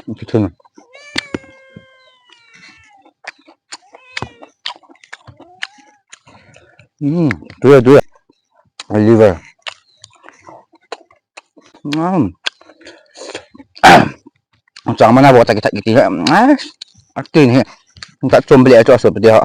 Bütün. Dua. Liver. Chẳng mà nào bỏ tại cái gì nữa. Tin hết. Ta chôm beli cho seperti ha.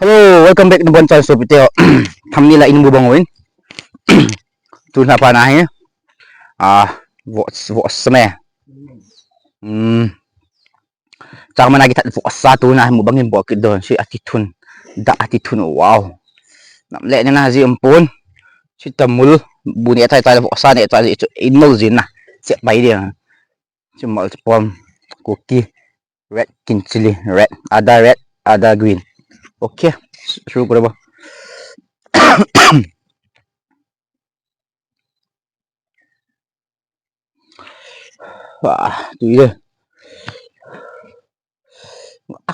Hello, welcome back to Bonchal seperti ha. Thăm ni là in mua bông win. Tu na pa na he. Vỗ sme. Chẳng mà nào cái vỗ sa tu na mua bangin bỏ cái don si atitun. Da atitun wow. Nam le ni na zi ampun. Si tamul bunyi tai vỗ sa ne tai inol zin na. Sẽ bay đi. Si multiple cookie. Red king chili, red, ada green. Okay, शुरू करो बा. Wah, tu ide.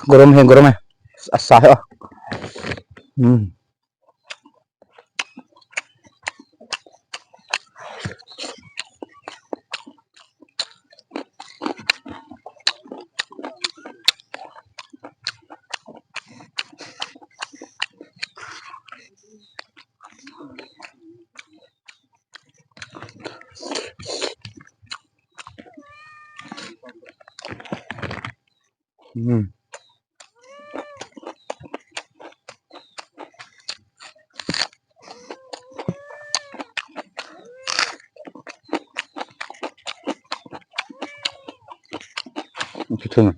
Gorom है, asah है. Gitu.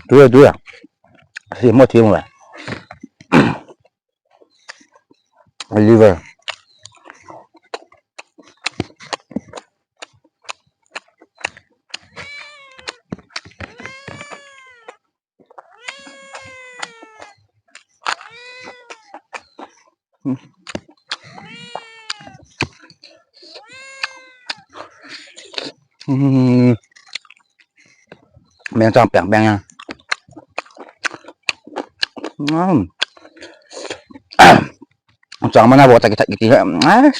Dua. Semua tiung lah. Liver. Beng trong beng nha. Chẳng mà nào bỏ tại cái gì nữa.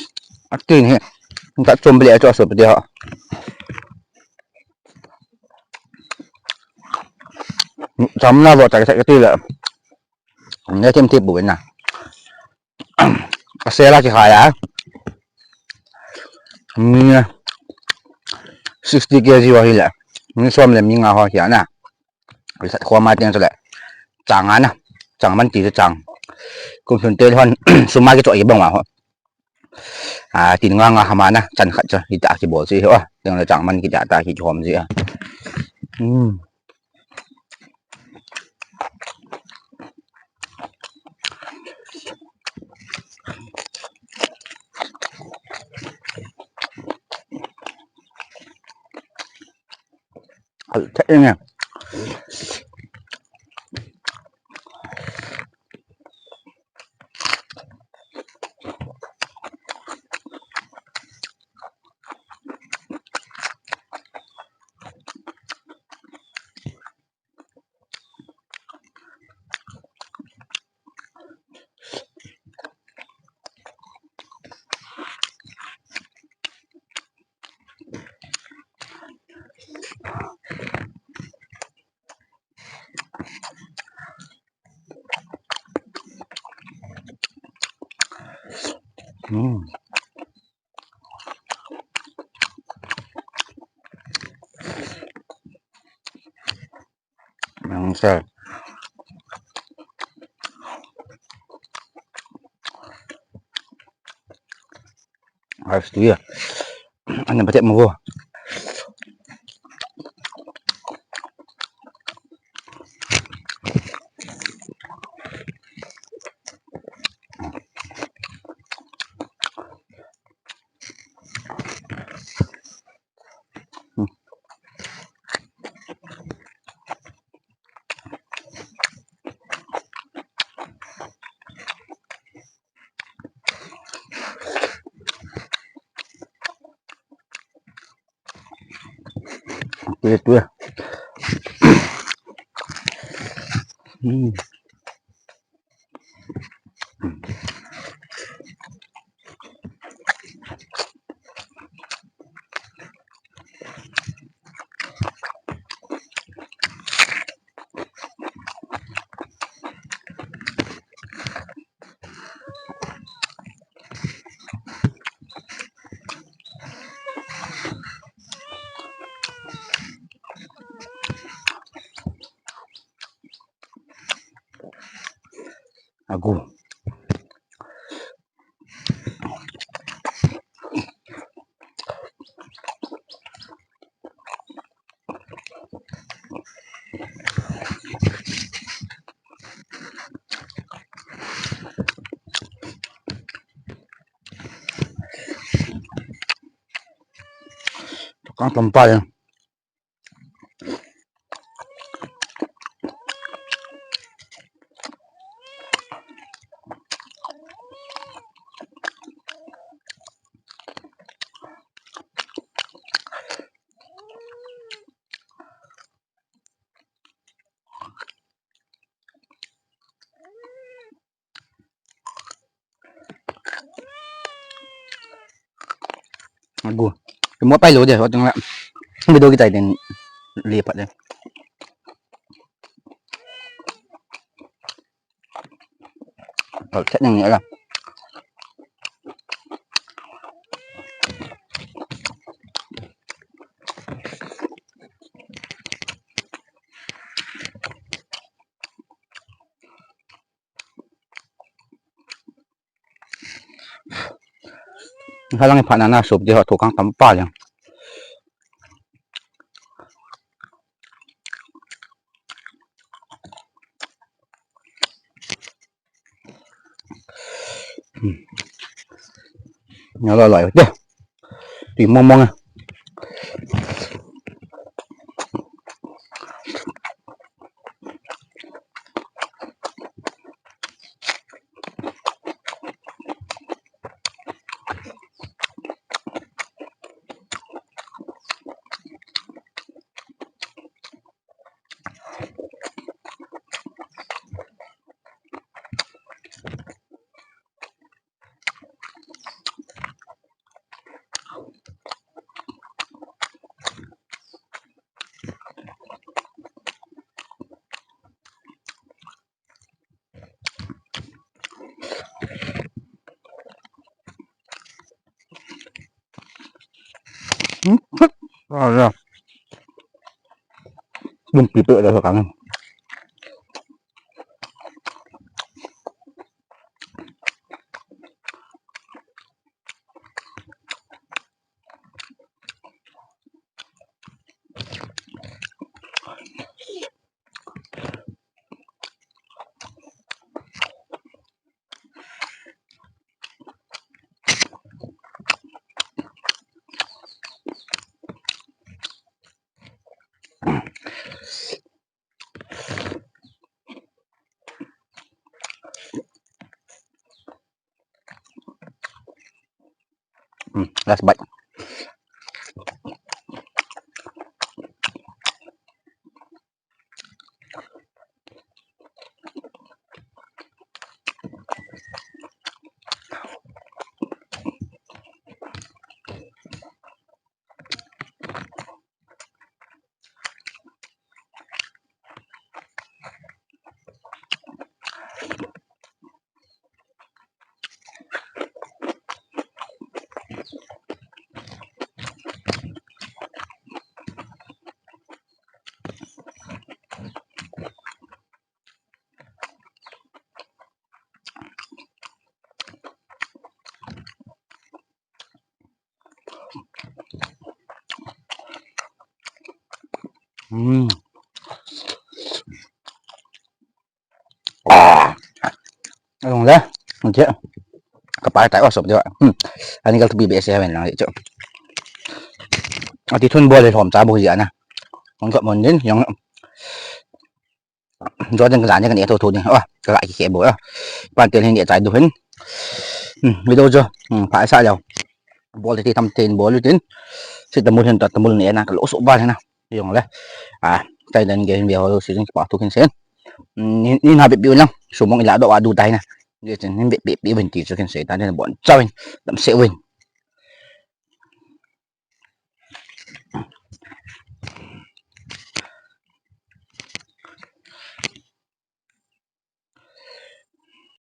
Tin hết. Ta chôm beli cho seperti ha. Chẳng mà nào bỏ tại cái gì là. Nghe thêm tiếp buổi nè. Xe là chỉ khai á. 60 kg wahila. Ni som le minga ho hian na. Sa khoma tiang sala. Chang ana. Chang man ti chang. Kum thun te hon suma ki to i bang wa ho. Tin nga hamana chan khat cha hi ta ki bol si ho. Tiang la chang man ki ta ki chom ji a. Thế nha. Sao? Harus tu ya. Anda baca mau. Itu ya. Hmm. Aku. Tukang tempal. Aku. Semua pilo dia waktu ngak. Video kita ini lipat dia. Kalau chat yang ni lah. Halang ipak nana sup dia tukang tempal yang. Nhớ loại chứ. Thì mong mong à. Rồi. Bung pipi dah sekarang. Last bite. Đúng đấy, không chết. Kepala tak wasop juga. Ini kalau tebi biasa kan lang itu. Ati thun boleh hom ta bo ya na. Không có món đến yang do den cái này thôi thôi đi. Cái lại cái bộ á. Quan tiền hiện địa tại đủ hết. Video chưa? Phải sao đâu. Boleh di tamtin boleh din. Si temu hen temu ni na kalau sok bal na. Yung le. Tay dan game dia harus sing sepatu kan sen. Ni na bit lang sumong ilado adu tayo na. Dito ni bit bit bin ti so kan say tayo na bon. Chawin. Dam se win.